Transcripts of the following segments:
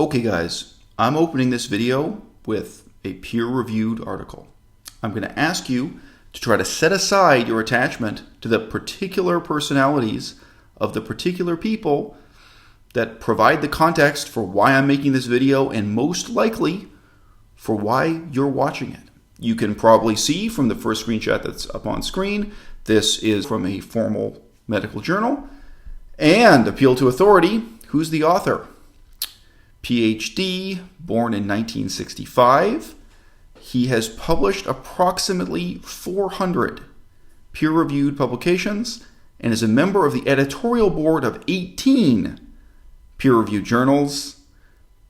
Okay guys, I'm opening this video with a peer-reviewed article. I'm going to ask you to try to set aside your attachment to the particular personalities of the particular people that provide the context for why I'm making this video and most likely for why you're watching it. You can probably see from the first screenshot that's up on screen, this is from a formal medical journal. And appeal to authority, who's the author? PhD, born in 1965. He has published approximately 400 peer-reviewed publications and is a member of the editorial board of 18 peer-reviewed journals,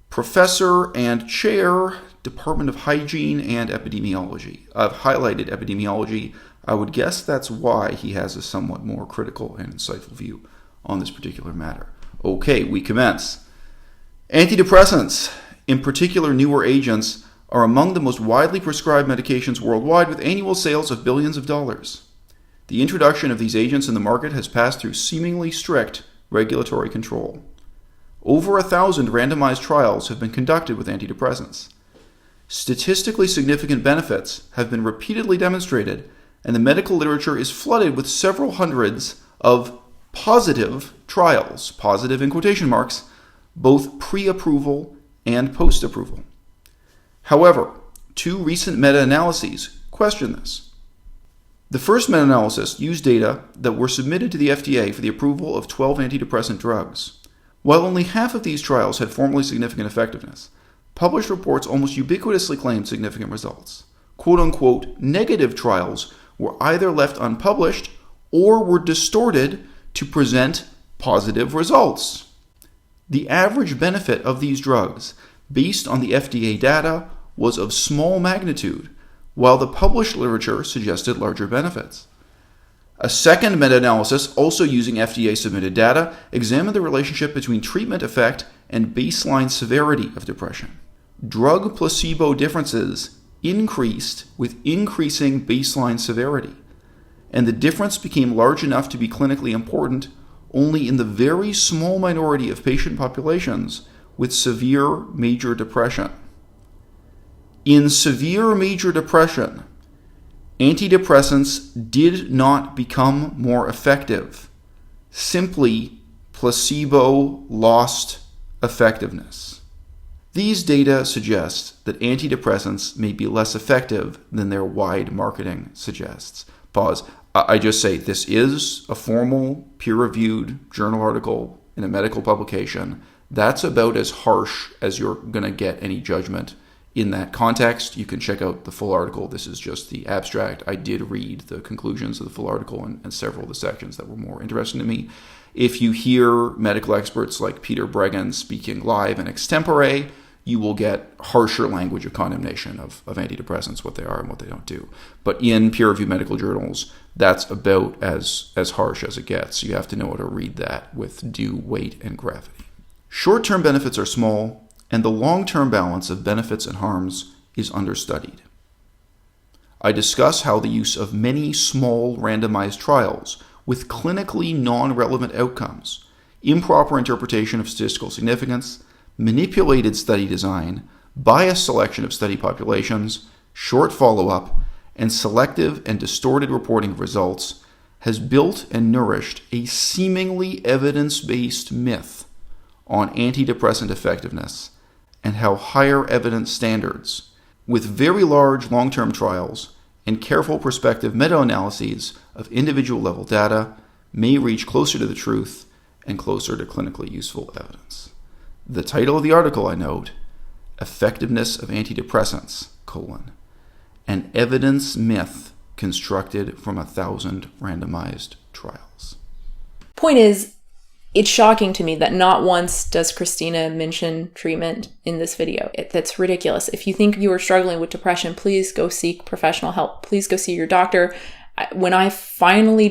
professor and chair, Department of Hygiene and Epidemiology. I've highlighted epidemiology. I would guess that's why he has a somewhat more critical and insightful view on this particular matter. Okay, we commence. Antidepressants, in particular newer agents, are among the most widely prescribed medications worldwide with annual sales of billions of dollars. The introduction of these agents in the market has passed through seemingly strict regulatory control. Over 1,000 randomized trials have been conducted with antidepressants. Statistically significant benefits have been repeatedly demonstrated, and the medical literature is flooded with several hundreds of positive trials, positive in quotation marks, both pre-approval and post-approval. However, two recent meta-analyses question this. The first meta-analysis used data that were submitted to the FDA for the approval of 12 antidepressant drugs. While only half of these trials had formally significant effectiveness, published reports almost ubiquitously claimed significant results. Quote-unquote negative trials were either left unpublished or were distorted to present positive results. The average benefit of these drugs, based on the FDA data, was of small magnitude, while the published literature suggested larger benefits. A second meta-analysis, also using FDA-submitted data, examined the relationship between treatment effect and baseline severity of depression. Drug-placebo differences increased with increasing baseline severity, and the difference became large enough to be clinically important only in the very small minority of patient populations with severe major depression. In severe major depression, antidepressants did not become more effective. Simply, placebo lost effectiveness. These data suggest that antidepressants may be less effective than their wide marketing suggests. Pause. I just say this is a formal, peer-reviewed journal article in a medical publication. That's about as harsh as you're going to get any judgment in that context. You can check out the full article. This is just the abstract. I did read the conclusions of the full article and several of the sections that were more interesting to me. If you hear medical experts like Peter Bregan speaking live and extempore, you will get harsher language of condemnation of antidepressants, what they are and what they don't do. But in peer-reviewed medical journals, that's about as harsh as it gets. You have to know how to read that with due weight and gravity. Short-term benefits are small, and the long-term balance of benefits and harms is understudied. I discuss how the use of many small randomized trials with clinically non-relevant outcomes, improper interpretation of statistical significance, manipulated study design, biased selection of study populations, short follow-up, and selective and distorted reporting of results has built and nourished a seemingly evidence-based myth on antidepressant effectiveness and how higher evidence standards, with very large long-term trials and careful prospective meta-analyses of individual-level data, may reach closer to the truth and closer to clinically useful evidence. The title of the article, I note, Effectiveness of Antidepressants, an evidence myth constructed from 1,000 randomized trials. Point is, it's shocking to me that not once does Christina mention treatment in this video. That's ridiculous. If you think you are struggling with depression, please go seek professional help. Please go see your doctor. When I finally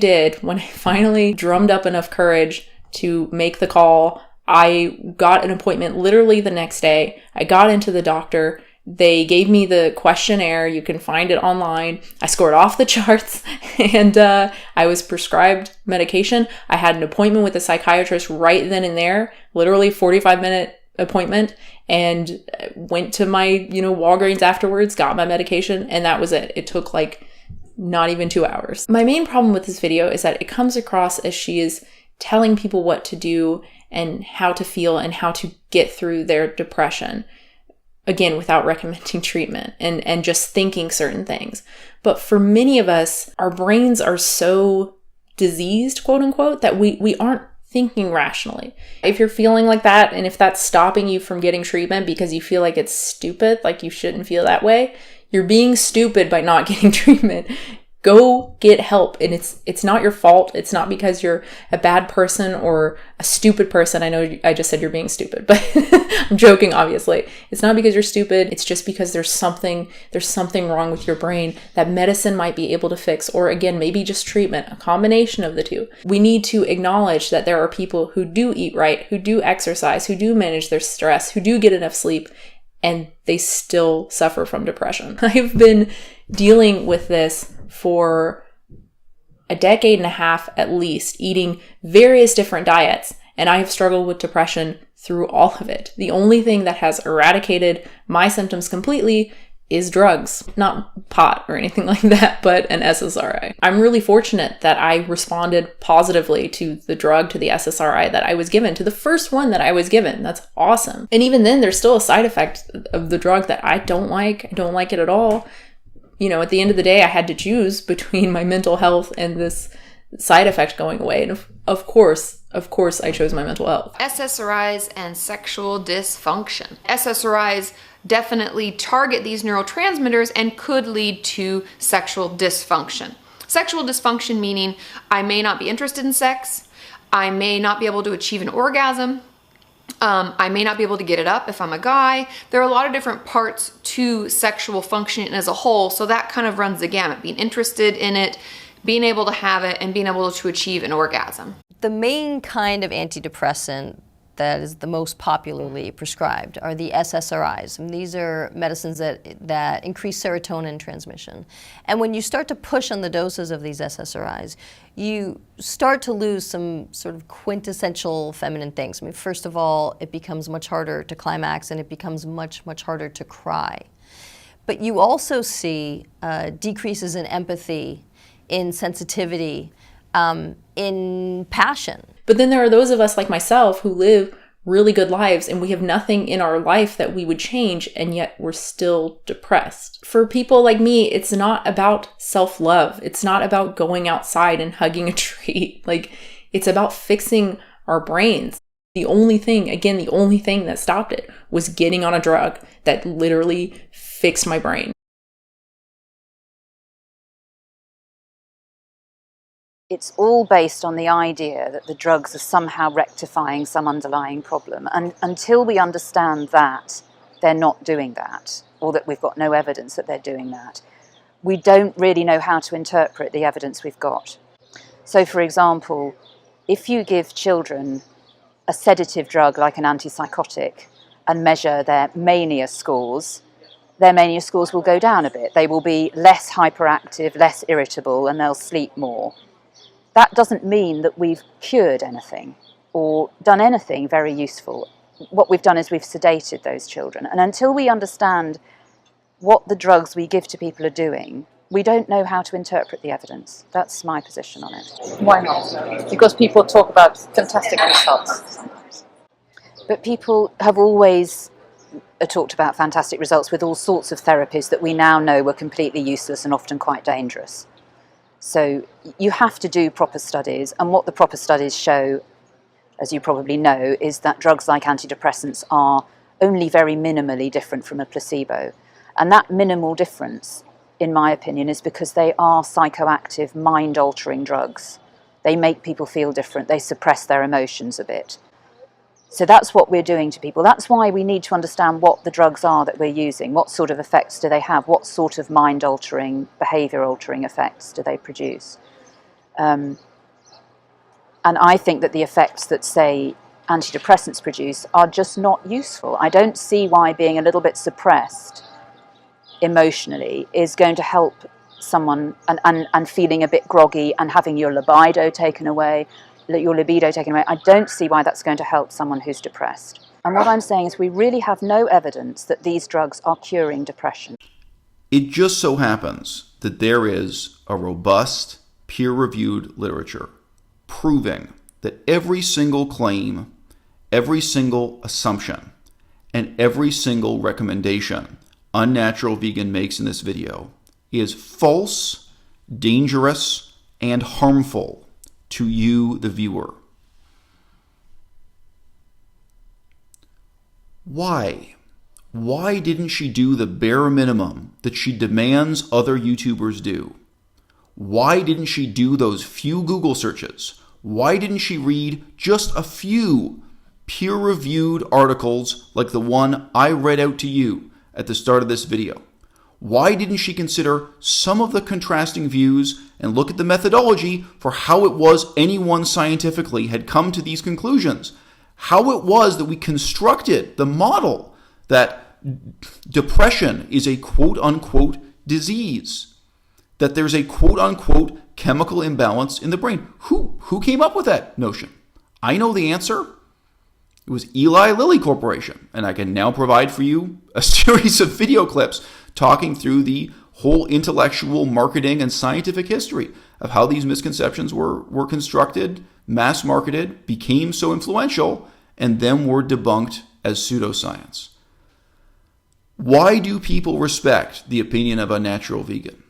drummed up enough courage to make the call, I got an appointment literally the next day. I got into the doctor. They gave me the questionnaire. You can find it online. I scored off the charts and I was prescribed medication. I had an appointment with a psychiatrist right then and there, literally 45-minute appointment and went to my, Walgreens afterwards, got my medication, and that was it. It took like not even 2 hours. My main problem with this video is that it comes across as she is telling people what to do and how to feel and how to get through their depression. Again, without recommending treatment and just thinking certain things. But for many of us, our brains are so diseased, quote unquote, that we aren't thinking rationally. If you're feeling like that, and if that's stopping you from getting treatment because you feel like it's stupid, like you shouldn't feel that way, you're being stupid by not getting treatment. Go get help. And it's not your fault. It's not because you're a bad person or a stupid person. I know I just said you're being stupid, but I'm joking, obviously. It's not because you're stupid. It's just because there's something wrong with your brain that medicine might be able to fix, or again, maybe just treatment, a combination of the two. We need to acknowledge that there are people who do eat right, who do exercise, who do manage their stress, who do get enough sleep, and they still suffer from depression. I've been dealing with this for a decade and a half at least, eating various different diets, and I have struggled with depression through all of it. The only thing that has eradicated my symptoms completely is drugs. Not pot or anything like that, but an SSRI. I'm really fortunate that I responded positively to the drug, to the SSRI that I was given, to the first one that I was given. That's awesome. And even then, there's still a side effect of the drug that I don't like. I don't like it at all. At the end of the day, I had to choose between my mental health and this side effect going away. And of course, I chose my mental health. SSRIs and sexual dysfunction. SSRIs definitely target these neurotransmitters and could lead to sexual dysfunction. Sexual dysfunction meaning I may not be interested in sex, I may not be able to achieve an orgasm, I may not be able to get it up if I'm a guy. There are a lot of different parts to sexual functioning as a whole, so that kind of runs the gamut. Being interested in it, being able to have it, and being able to achieve an orgasm. The main kind of antidepressant that is the most popularly prescribed are the SSRIs. And these are medicines that increase serotonin transmission. And when you start to push on the doses of these SSRIs, you start to lose some sort of quintessential feminine things. I mean, first of all, it becomes much harder to climax, and it becomes much, much harder to cry. But you also see decreases in empathy, in sensitivity, in passion. But then there are those of us like myself who live really good lives and we have nothing in our life that we would change, and yet we're still depressed. For people like me, it's not about self-love. It's not about going outside and hugging a tree. It's about fixing our brains. The only thing that stopped it was getting on a drug that literally fixed my brain. It's all based on the idea that the drugs are somehow rectifying some underlying problem. And until we understand that they're not doing that, or that we've got no evidence that they're doing that, we don't really know how to interpret the evidence we've got. So, for example, if you give children a sedative drug like an antipsychotic and measure their mania scores will go down a bit. They will be less hyperactive, less irritable, and they'll sleep more. That doesn't mean that we've cured anything or done anything very useful. What we've done is we've sedated those children. And until we understand what the drugs we give to people are doing, we don't know how to interpret the evidence. That's my position on it. Why not? Because people talk about fantastic results. But people have always talked about fantastic results with all sorts of therapies that we now know were completely useless and often quite dangerous. So you have to do proper studies, and what the proper studies show, as you probably know, is that drugs like antidepressants are only very minimally different from a placebo. And that minimal difference, in my opinion, is because they are psychoactive, mind-altering drugs. They make people feel different, they suppress their emotions a bit. So that's what we're doing to people. That's why we need to understand what the drugs are that we're using. What sort of effects do they have? What sort of mind-altering, behaviour-altering effects do they produce? And I think that the effects that, say, antidepressants produce are just not useful. I don't see why being a little bit suppressed emotionally is going to help someone and feeling a bit groggy and having your libido taken away. I don't see why that's going to help someone who's depressed. And what I'm saying is we really have no evidence that these drugs are curing depression. It just so happens that there is a robust, peer-reviewed literature proving that every single claim, every single assumption, and every single recommendation Unnatural Vegan makes in this video is false, dangerous, and harmful to you, the viewer. Why? Why didn't she do the bare minimum that she demands other YouTubers do? Why didn't she do those few Google searches? Why didn't she read just a few peer-reviewed articles like the one I read out to you at the start of this video? Why didn't she consider some of the contrasting views and look at the methodology for how it was anyone scientifically had come to these conclusions? How it was that we constructed the model that depression is a quote-unquote disease, that there's a quote-unquote chemical imbalance in the brain. Who came up with that notion? I know the answer. It was Eli Lilly Corporation, and I can now provide for you a series of video clips talking through the whole intellectual, marketing, and scientific history of how these misconceptions were constructed, mass-marketed, became so influential, and then were debunked as pseudoscience. Why do people respect the opinion of Unnatural Vegan?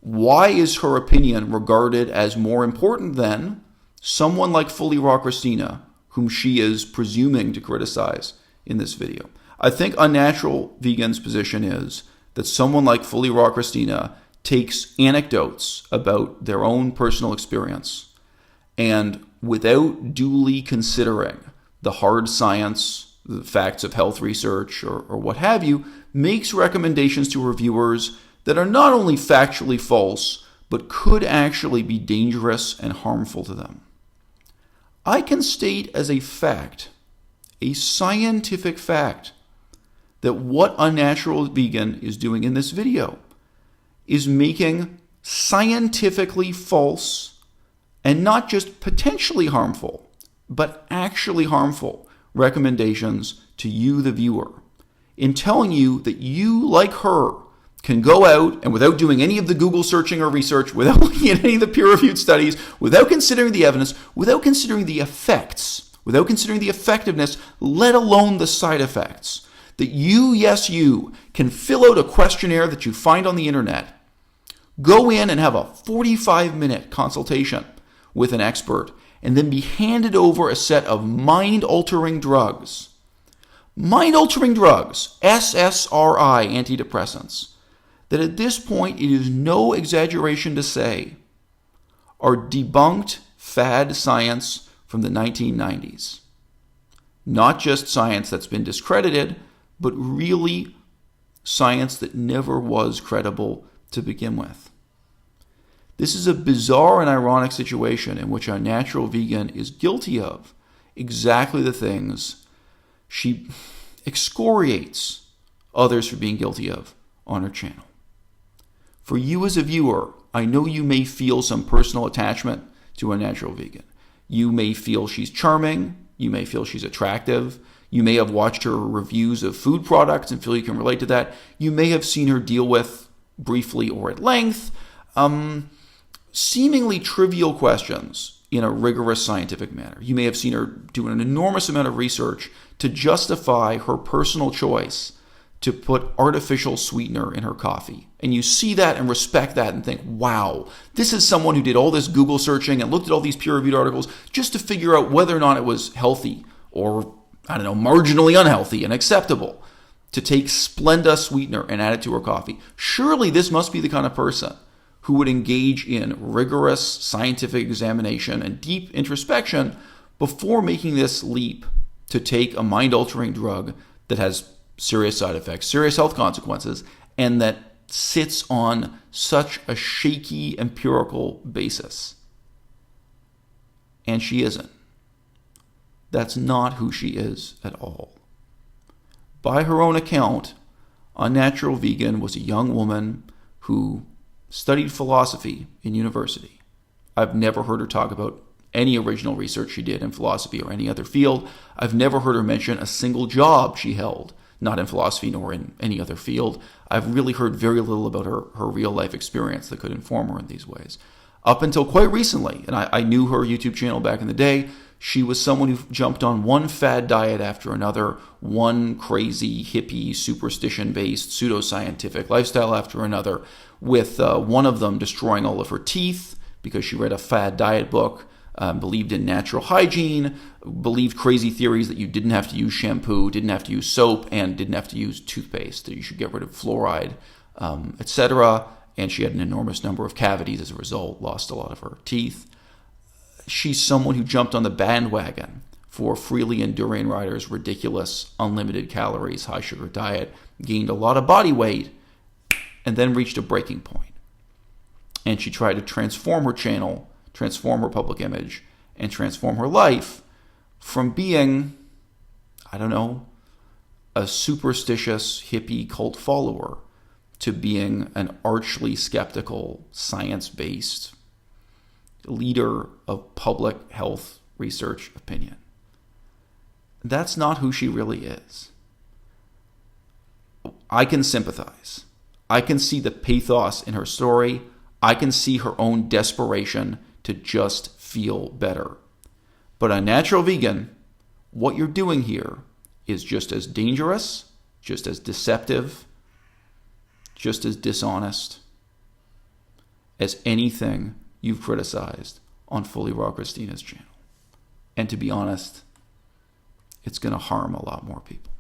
Why is her opinion regarded as more important than someone like Fully Raw Christina, whom she is presuming to criticize in this video? I think Unnatural Vegan's position is that someone like Fully Raw Christina takes anecdotes about their own personal experience and, without duly considering the hard science, the facts of health research, or what have you, makes recommendations to reviewers that are not only factually false, but could actually be dangerous and harmful to them. I can state as a fact, a scientific fact, that what Unnatural Vegan is doing in this video is making scientifically false and not just potentially harmful, but actually harmful recommendations to you, the viewer, in telling you that you, like her, can go out and, without doing any of the Google searching or research, without looking at any of the peer-reviewed studies, without considering the evidence, without considering the effects, without considering the effectiveness, let alone the side effects, that you, yes you, can fill out a questionnaire that you find on the internet, go in and have a 45-minute consultation with an expert, and then be handed over a set of mind-altering drugs. Mind-altering drugs, SSRI antidepressants, that at this point it is no exaggeration to say are debunked fad science from the 1990s. Not just science that's been discredited, but really science that never was credible to begin with. This is a bizarre and ironic situation in which Unnatural Vegan is guilty of exactly the things she excoriates others for being guilty of on her channel. For you as a viewer, I know you may feel some personal attachment to Unnatural Vegan. You may feel she's charming. You may feel she's attractive. You may have watched her reviews of food products and feel you can relate to that. You may have seen her deal with, briefly or at length, seemingly trivial questions in a rigorous scientific manner. You may have seen her do an enormous amount of research to justify her personal choice to put artificial sweetener in her coffee. And you see that and respect that and think, wow, this is someone who did all this Google searching and looked at all these peer-reviewed articles just to figure out whether or not it was healthy or, I don't know, marginally unhealthy and acceptable to take Splenda sweetener and add it to her coffee. Surely this must be the kind of person who would engage in rigorous scientific examination and deep introspection before making this leap to take a mind-altering drug that has serious side effects, serious health consequences, and that sits on such a shaky empirical basis. And she isn't. That's not who she is at all. By her own account, Unnatural Vegan was a young woman who studied philosophy in university. I've never heard her talk about any original research she did in philosophy or any other field. I've never heard her mention a single job she held, not in philosophy nor in any other field. I've really heard very little about her real-life experience that could inform her in these ways. Up until quite recently, and I knew her YouTube channel back in the day, she was someone who jumped on one fad diet after another, one crazy, hippie, superstition-based, pseudo-scientific lifestyle after another, with one of them destroying all of her teeth because she read a fad diet book, believed in natural hygiene, believed crazy theories that you didn't have to use shampoo, didn't have to use soap, and didn't have to use toothpaste, that you should get rid of fluoride, etc., and she had an enormous number of cavities as a result, lost a lot of her teeth. She's someone who jumped on the bandwagon for Freely and Durian Rider's ridiculous, unlimited calories, high sugar diet, gained a lot of body weight, and then reached a breaking point. And she tried to transform her channel, transform her public image, and transform her life from being, a superstitious hippie cult follower to being an archly skeptical, science-based leader of public health research opinion. That's not who she really is. I can sympathize. I can see the pathos in her story. I can see her own desperation to just feel better. But Unnatural Vegan, what you're doing here is just as dangerous, just as deceptive, just as dishonest as anything you've criticized on Fully Raw Christina's channel. And to be honest, it's going to harm a lot more people.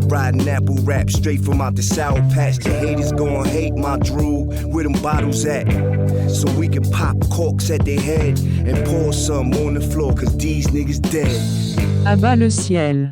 Riding apple rap straight from out the Sour Patch. The haters gon' hate my drool. Where them bottles at? So we can pop corks at their head and pour some on the floor, cause these niggas dead. À-bas-le-ciel.